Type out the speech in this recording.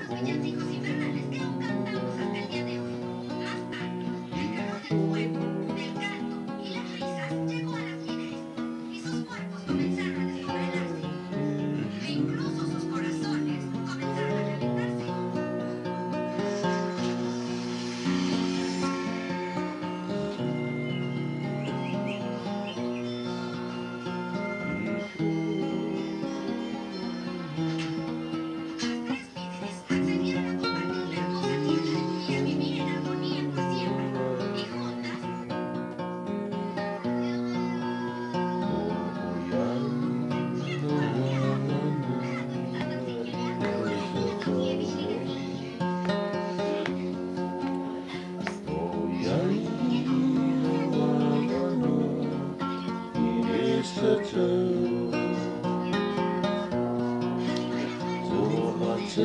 los villancicos invernales que aún cantamos hasta el día de hoy. Más tarde, el perro del fuego, del canto y las risas llegó a las líneas y sus cuerpos comenzaron a desmoronarse e incluso sus corazones comenzaron a reventarse. Las tres líderes accedieron a compartir la hermosa tierra y a vivir en armonía por siempre. Y juntas, So much